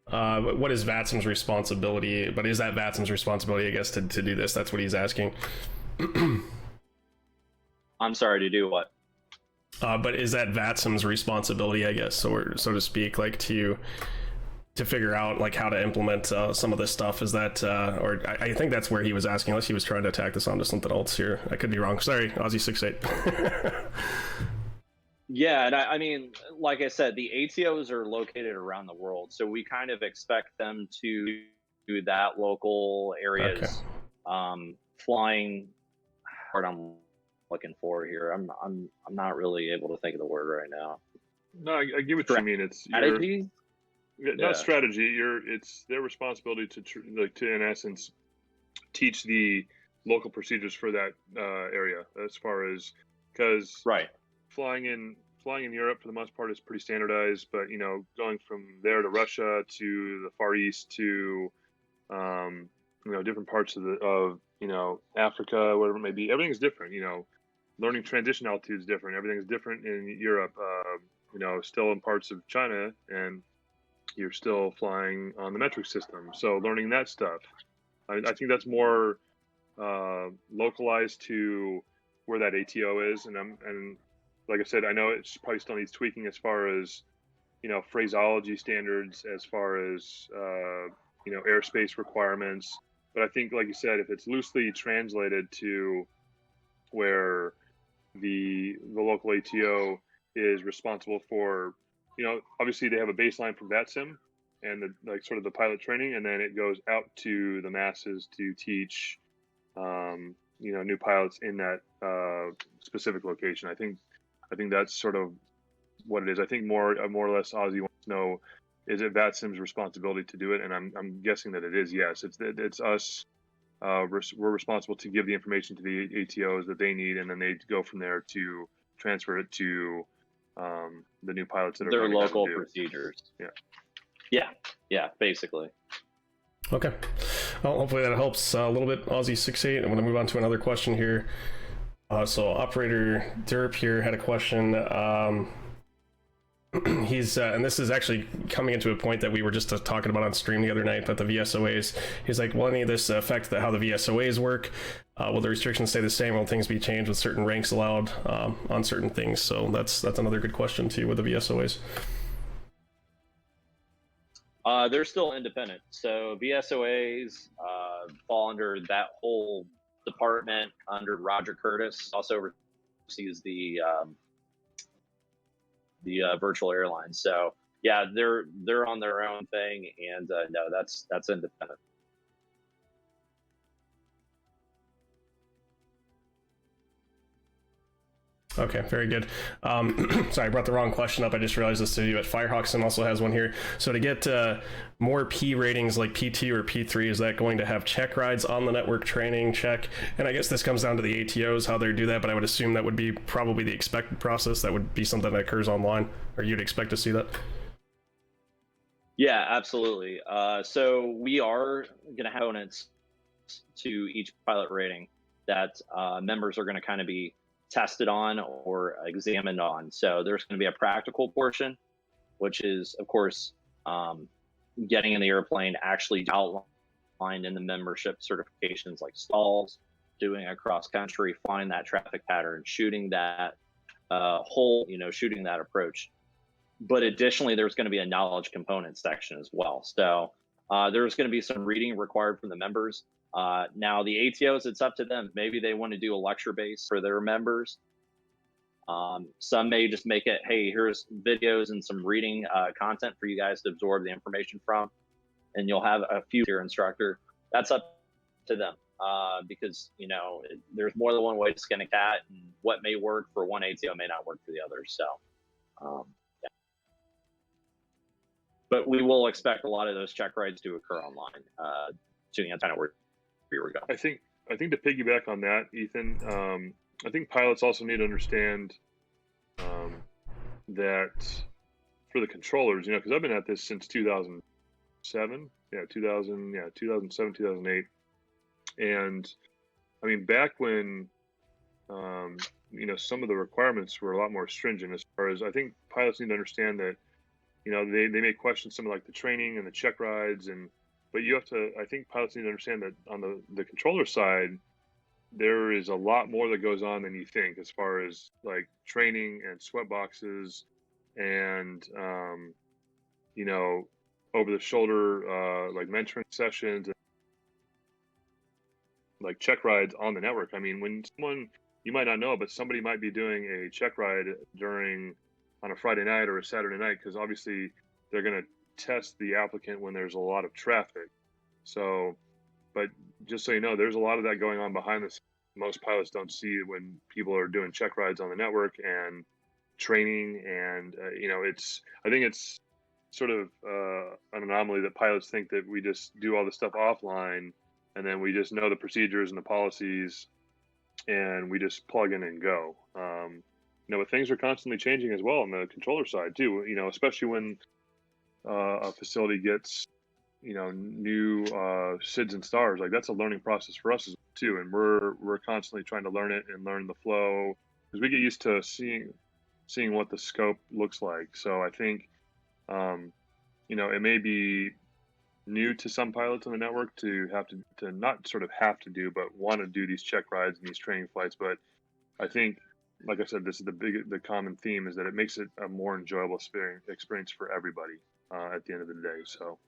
What is VATSIM's responsibility? But is that VATSIM's responsibility, I guess, to do this? That's what he's asking. I'm sorry, to do what? But is that VATSIM's responsibility, I guess, or so to speak, like to figure out like how to implement some of this stuff? Is that or I think that's where he was asking, unless he was trying to tack this onto something else here. I could be wrong. Sorry, Aussie 68. Yeah, and I mean, like I said, the ATOs are located around the world, so we kind of expect them to do that local areas. Okay. Flying, what I'm looking for here, I'm not really able to think of the word right now. No, I get what you mean. It's strategy. Not strategy. It's their responsibility to in essence teach the local procedures for that area, as far as, because flying in Europe for the most part is pretty standardized, but going from there to Russia to the Far East to different parts of Africa, whatever it may be, everything's different. Learning transition altitude is different. Everything's different in Europe. Still in parts of China, and you're still flying on the metric system. So learning that stuff, I think that's more localized to where that ATO is, and like I said, I know it probably still needs tweaking as far as phraseology standards, as far as airspace requirements. But I think, like you said, if it's loosely translated to where the local ATO is responsible for, obviously they have a baseline from VATSIM and the pilot training, and then it goes out to the masses to teach new pilots in that specific location. I think that's sort of what it is. I think more or less Ozzy wants to know, is it VATSIM's responsibility to do it? And I'm guessing that it is. Yes, it's us. We're responsible to give the information to the ATOs that they need, and then they go from there to transfer it to the new pilots that are their local procedures. Yeah, basically. Okay. Well, hopefully that helps a little bit, Aussie 68. I'm going to move on to another question here. So Operator Derp here had a question. He's and this is actually coming into a point that we were just talking about on stream the other night, but the VSOAs. He's like, will any of this affect how the VSOAs work? Will the restrictions stay the same? Will things be changed with certain ranks allowed on certain things? So that's another good question too with the VSOAs. They're still independent. So VSOAs fall under that whole department under Roger Curtis. Also oversees the virtual airlines. So yeah, they're on their own thing, and no, that's independent. Okay, very good. Sorry, I brought the wrong question up. I just realized this to you, but Firehawkson also has one here. So to get more P ratings like P2 or P3, is that going to have check rides on the network training check? And I guess this comes down to the ATOs, how they do that, but I would assume that would be probably the expected process. That would be something that occurs online, or you'd expect to see that? Yeah, absolutely. So we are going to have components to each pilot rating that members are going to kind of be tested on or examined on. So there's going to be a practical portion, which is, of course, getting in the airplane, actually outlined in the membership certifications like stalls, doing a cross country, flying that traffic pattern, shooting that shooting that approach. But additionally, there's going to be a knowledge component section as well. So there's going to be some reading required from the members. Now, the ATOs, it's up to them. Maybe they want to do a lecture base for their members. Some may just make it, hey, here's videos and some reading content for you guys to absorb the information from, and you'll have a few your instructor. That's up to them because, there's more than one way to skin a cat, and what may work for one ATO may not work for the other. So, yeah. But we will expect a lot of those check rides to occur online to the antenna where we were going. I think to piggyback on that, Ethan, I think pilots also need to understand that for the controllers, because I've been at this since 2007. 2007, 2008. And I mean, back when, some of the requirements were a lot more stringent as far as, I think pilots need to understand that, they may question some of like the training and the check rides, but I think pilots need to understand that on the controller side, there is a lot more that goes on than you think as far as like training and sweat boxes and, over the shoulder, like mentoring sessions, and like check rides on the network. I mean, when you might not know, but somebody might be doing a check ride on a Friday night or a Saturday night, because obviously they're going to test the applicant when there's a lot of traffic. So, but just so you know, there's a lot of that going on behind the scenes. Most pilots don't see it when people are doing check rides on the network and training. And, I think it's sort of an anomaly that pilots think that we just do all this stuff offline and then we just know the procedures and the policies and we just plug in and go. But things are constantly changing as well on the controller side too, especially when a facility gets, new SIDS and stars. Like, that's a learning process for us too. And we're constantly trying to learn it and learn the flow, because we get used to seeing what the scope looks like. So I think, it may be new to some pilots on the network to have to not sort of have to do, but want to do these check rides and these training flights. But I think, like I said, this is the common theme, is that it makes it a more enjoyable experience for everybody at the end of the day. So.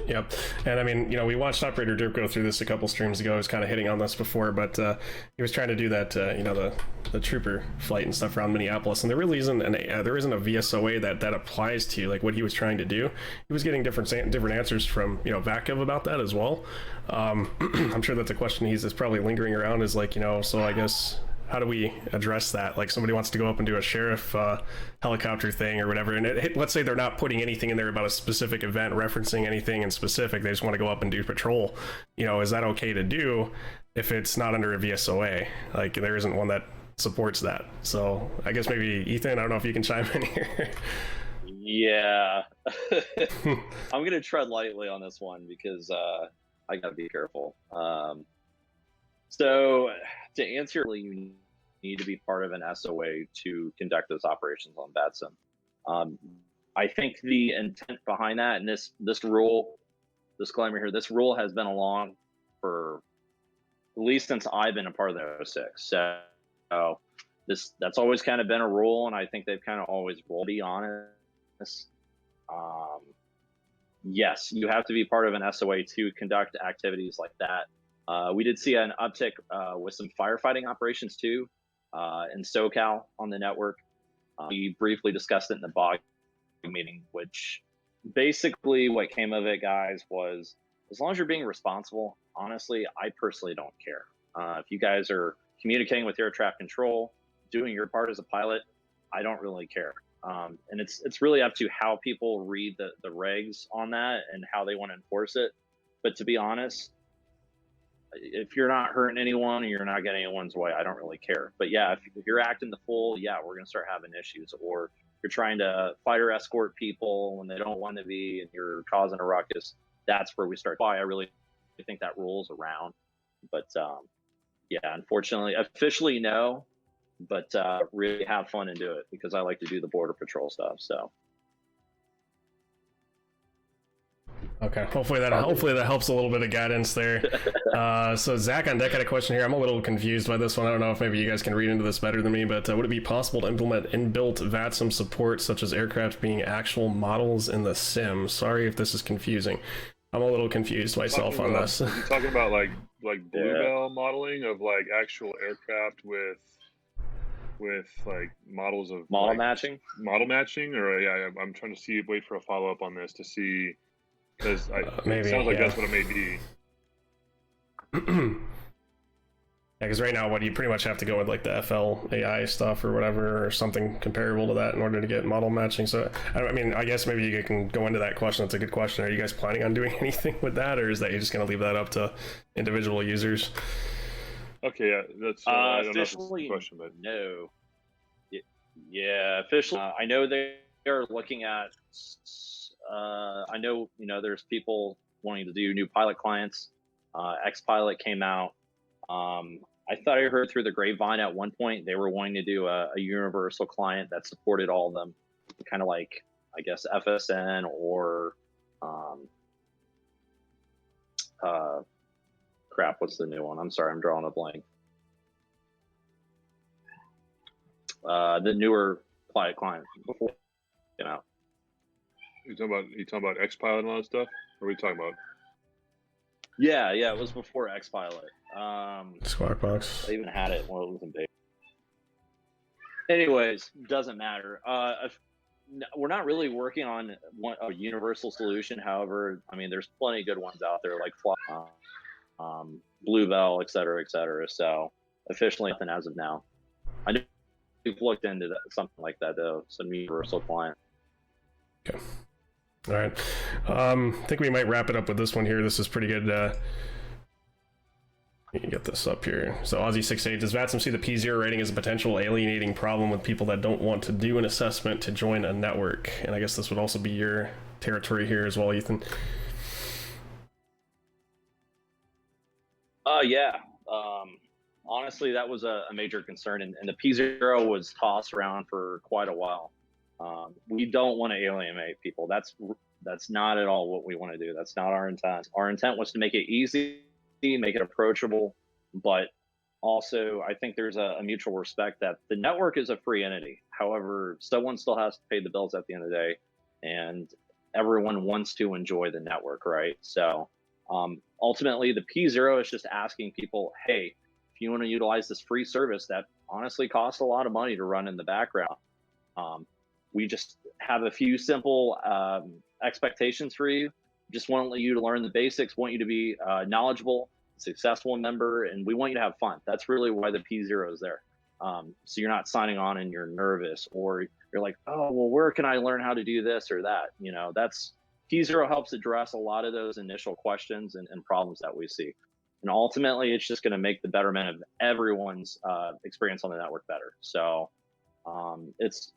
Yep. And I mean, we watched Operator Derp go through this a couple streams ago. I was kind of hitting on this before, but he was trying to do that, the trooper flight and stuff around Minneapolis. And there really isn't there isn't a VSOA that applies to like what he was trying to do. He was getting different answers from, VACIM about that as well. I'm sure that's a question is probably lingering around, is like, so I guess, how do we address that? Like, somebody wants to go up and do a sheriff helicopter thing or whatever, and let's say they're not putting anything in there about a specific event, referencing anything in specific. They just want to go up and do patrol. Is that okay to do if it's not under a VSOA? Like, there isn't one that supports that. So I guess maybe Ethan, I don't know if you can chime in here. Yeah. I'm going to tread lightly on this one because I got to be careful. So to answer, you need to be part of an SOA to conduct those operations on VATSIM. I think the intent behind that, and this rule, disclaimer here, this rule has been along for at least since I've been a part of the 06. So that's always kind of been a rule, and I think they've kind of always rolled, to be honest. Yes, you have to be part of an SOA to conduct activities like that. We did see an uptick with some firefighting operations too in SoCal on the network. We briefly discussed it in the BOG meeting, which basically what came of it, guys, was as long as you're being responsible, honestly, I personally don't care. If you guys are communicating with air traffic control, doing your part as a pilot, I don't really care. And it's really up to how people read the regs on that and how they want to enforce it. But to be honest, if you're not hurting anyone and you're not getting anyone's way, I don't really care. But yeah, if you're acting the fool, yeah, we're going to start having issues. Or you're trying to fighter escort people when they don't want to be and you're causing a ruckus, that's where we start. Why I really think that rule's around. But yeah, unfortunately, officially no, but really have fun and do it because I like to do the border patrol stuff. So. Okay, hopefully that helps a little bit of guidance there. So Zach on deck had a question here. I'm a little confused by this one. I don't know if maybe you guys can read into this better than me, but would it be possible to implement inbuilt VATSIM support, such as aircraft being actual models in the sim? Sorry if this is confusing. I'm a little confused myself on this. You're talking about like Bluebell modeling of like actual aircraft with like models of model like, matching, or yeah, I'm trying to wait for a follow up on this to see. Because it sounds like that's what it may be. Yeah, because right now, you pretty much have to go with like the FL AI stuff or whatever, or something comparable to that in order to get model matching. So, I mean, I guess maybe you can go into that question. That's a good question. Are you guys planning on doing anything with that, or is that you're just going to leave that up to individual users? Okay, yeah, that's I don't know if it's officially a question, but no. Yeah, officially, I know they're looking at. I know, there's people wanting to do new pilot clients. X-Pilot came out. I thought I heard through the grapevine at one point they were wanting to do a universal client that supported all of them, kind of like, I guess, FSN or crap, what's the new one? I'm sorry, I'm drawing a blank. The newer pilot client before, You talking about X-Pilot and all that stuff? Or are we talking about? Yeah, it was before X-Pilot. Squawk Box. I even had it when it was in beta. Anyways, doesn't matter. We're not really working on a universal solution. However, I mean, there's plenty of good ones out there like Bluebell, et cetera, et cetera. So officially nothing as of now. I know we've looked into something like that though, some universal client. Okay. All right. I think we might wrap it up with this one here. This is pretty good. You can get this up here. So Aussie68, does VATSIM see the P0 rating as a potential alienating problem with people that don't want to do an assessment to join a network? And I guess this would also be your territory here as well, Ethan. Yeah. Honestly, that was a major concern, and the P0 was tossed around for quite a while. We don't want to alienate people. That's not at all what we want to do. That's not our intent. Our intent was to make it easy, make it approachable, but also I think there's a mutual respect that the network is a free entity. However, someone still has to pay the bills at the end of the day, and everyone wants to enjoy the network, right? So ultimately, the P0 is just asking people, hey, if you want to utilize this free service that honestly costs a lot of money to run in the background, we just have a few simple expectations for you. Just want you to learn the basics, want you to be knowledgeable, successful member, and we want you to have fun. That's really why the P0 is there. So you're not signing on and you're nervous, or you're like, oh, well, where can I learn how to do this or that? That's P0 helps address a lot of those initial questions and problems that we see. And ultimately, it's just going to make the betterment of everyone's experience on the network better. So it's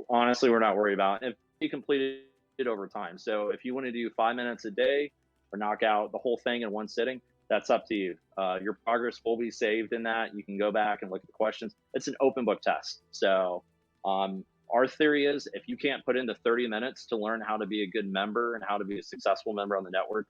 honestly, we're not worried about it. If you complete it over time. So if you want to do 5 minutes a day or knock out the whole thing in one sitting, that's up to you. Your progress will be saved in that. You can go back and look at the questions. It's an open book test. So our theory is if you can't put in the 30 minutes to learn how to be a good member and how to be a successful member on the network,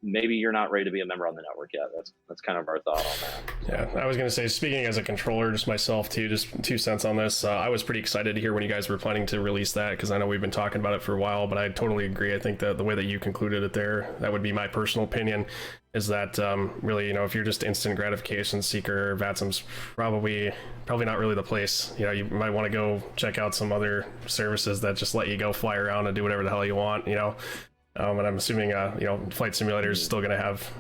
maybe you're not ready to be a member on the network yet. That's kind of our thought on that. Yeah, I was going to say, speaking as a controller, just myself too, just 2 cents on this. I was pretty excited to hear when you guys were planning to release that, because I know we've been talking about it for a while, but I totally agree. I think that the way that you concluded it there, that would be my personal opinion, is that really, if you're just instant gratification seeker, VATSIM's probably not really the place. You might want to go check out some other services that just let you go fly around and do whatever the hell you want, And I'm assuming, Flight Simulator is still going to have,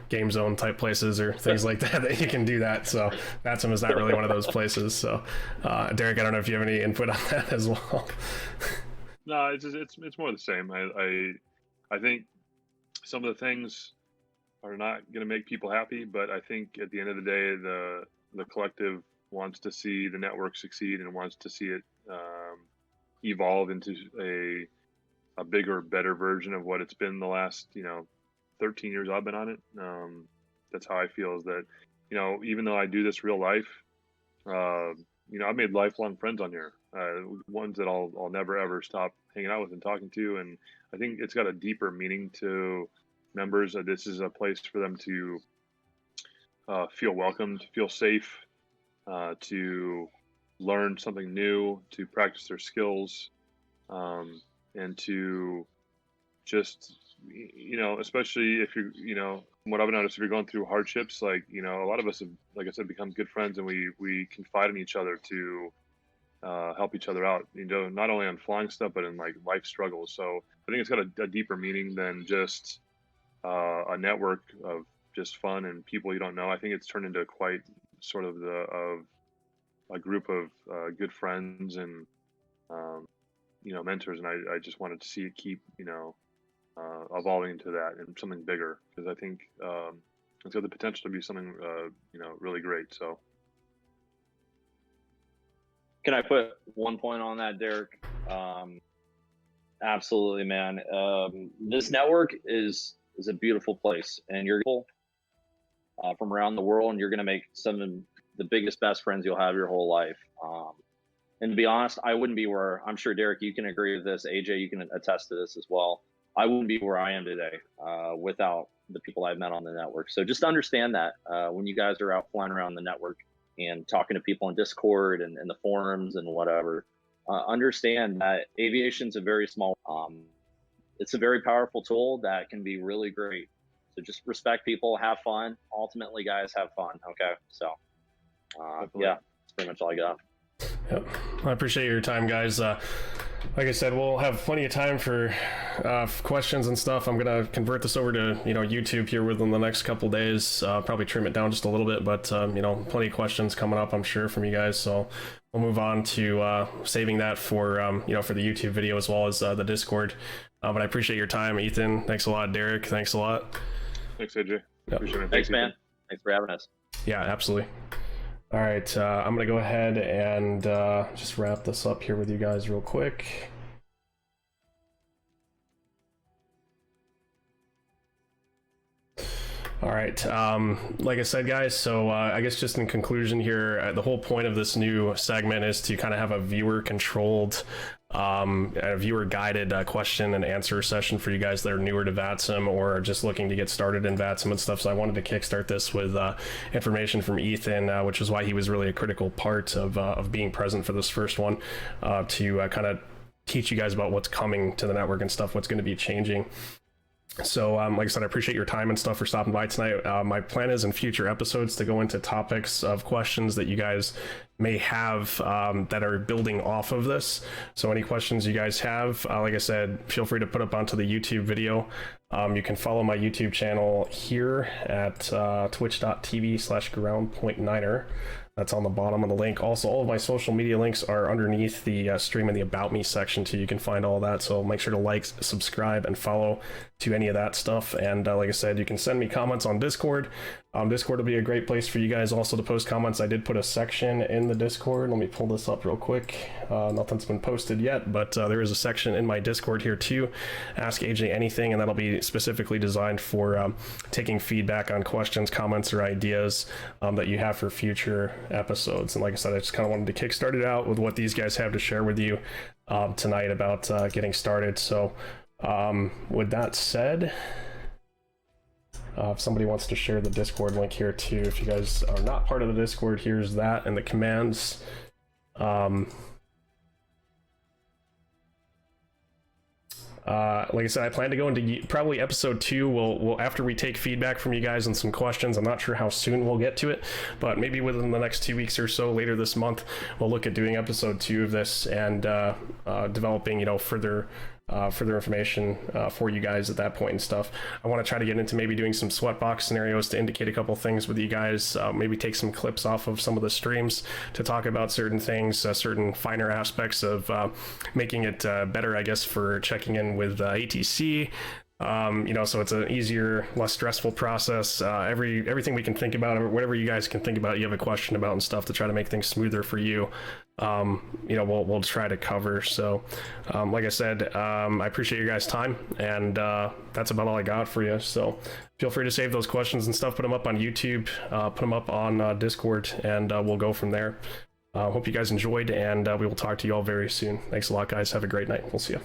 game zone type places or things like that you can do that. So VATSIM is not really one of those places. So, Derek, I don't know if you have any input on that as well. No, it's more the same. I think some of the things are not going to make people happy, but I think at the end of the day, the collective wants to see the network succeed and wants to see it evolve into a bigger, better version of what it's been the last 13 years I've been on it. That's how I feel, is that even though I do this real life, I've made lifelong friends on here, ones that I'll never ever stop hanging out with and talking to, and I think it's got a deeper meaning to members. That this is a place for them to feel welcomed, feel safe, to learn something new, to practice their skills, and to just, especially if you're, what I've noticed, if you're going through hardships, like, a lot of us have, like I said, become good friends, and we confide in each other to help each other out, not only on flying stuff, but in like life struggles. So I think it's got a deeper meaning than just a network of just fun and people you don't know. I think it's turned into quite sort of a group of good friends and mentors, and I just wanted to see it keep evolving into that and something bigger, because I think it's got the potential to be something really great. So can I put one point on that, Derek? Absolutely, man. This network is a beautiful place, and you're from around the world, and you're going to make some of the biggest, best friends you'll have your whole life. And to be honest, I wouldn't be where, I'm sure, Derek, you can agree with this. AJ, you can attest to this as well. I wouldn't be where I am today without the people I've met on the network. So just understand that when you guys are out flying around the network and talking to people in Discord and the forums and whatever, understand that aviation's a very small, it's a very powerful tool that can be really great. So just respect people, have fun. Ultimately, guys, have fun. Okay. So yeah, that's pretty much all I got. Yep. I appreciate your time, guys. Like I said, we'll have plenty of time for questions and stuff. I'm gonna convert this over to YouTube here within the next couple days. Probably trim it down just a little bit, but plenty of questions coming up, I'm sure, from you guys. So we'll move on to saving that for for the YouTube video as well as the Discord. But I appreciate your time, Ethan. Thanks a lot, Derek. Thanks a lot. Thanks, AJ. Yep. Appreciate it. Thanks, man. Thanks for having us. Yeah, absolutely. All right, I'm gonna go ahead and just wrap this up here with you guys real quick. All right, like I said, guys, so I guess just in conclusion here, the whole point of this new segment is to kind of have a viewer-controlled, a viewer-guided question and answer session for you guys that are newer to VATSIM or just looking to get started in VATSIM and stuff. So I wanted to kickstart this with information from Ethan, which is why he was really a critical part of being present for this first one, to kind of teach you guys about what's coming to the network and stuff, what's going to be changing. So like I said, I appreciate your time and stuff for stopping by tonight. My plan is in future episodes to go into topics of questions that you guys may have that are building off of this. So any questions you guys have, like I said, feel free to put up onto the YouTube video. You can follow my YouTube channel here at twitch.tv/ground.9er. That's on the bottom of the link. Also, all of my social media links are underneath the stream in the About Me section too. You can find all that. So make sure to like, subscribe, and follow to any of that stuff. And like I said, you can send me comments on Discord. Discord will be a great place for you guys also to post comments. I did put a section in the Discord. Let me pull this up real quick. Nothing's been posted yet, but there is a section in my Discord here too. Ask AJ Anything, and that'll be specifically designed for taking feedback on questions, comments, or ideas that you have for future episodes. And like I said, I just kind of wanted to kickstart it out with what these guys have to share with you tonight about getting started. So with that said, if somebody wants to share the Discord link here too, if you guys are not part of the Discord, here's that and the commands. Like I said, I plan to go into probably episode 2. We'll after we take feedback from you guys and some questions. I'm not sure how soon we'll get to it, but maybe within the next 2 weeks or so, later this month, we'll look at doing episode 2 of this and developing, further further information for you guys at that point and stuff. I want to try to get into maybe doing some sweatbox scenarios to indicate a couple things with you guys, maybe take some clips off of some of the streams to talk about certain things, certain finer aspects of making it better, I guess, for checking in with ATC. So it's an easier, less stressful process. Everything we can think about, or whatever you guys can think about, you have a question about and stuff to try to make things smoother for you. We'll try to cover. So, like I said, I appreciate your guys' time, and that's about all I got for you. So feel free to save those questions and stuff, put them up on YouTube, put them up on Discord, and we'll go from there. Hope you guys enjoyed, and we will talk to you all very soon. Thanks a lot, guys. Have a great night. We'll see you.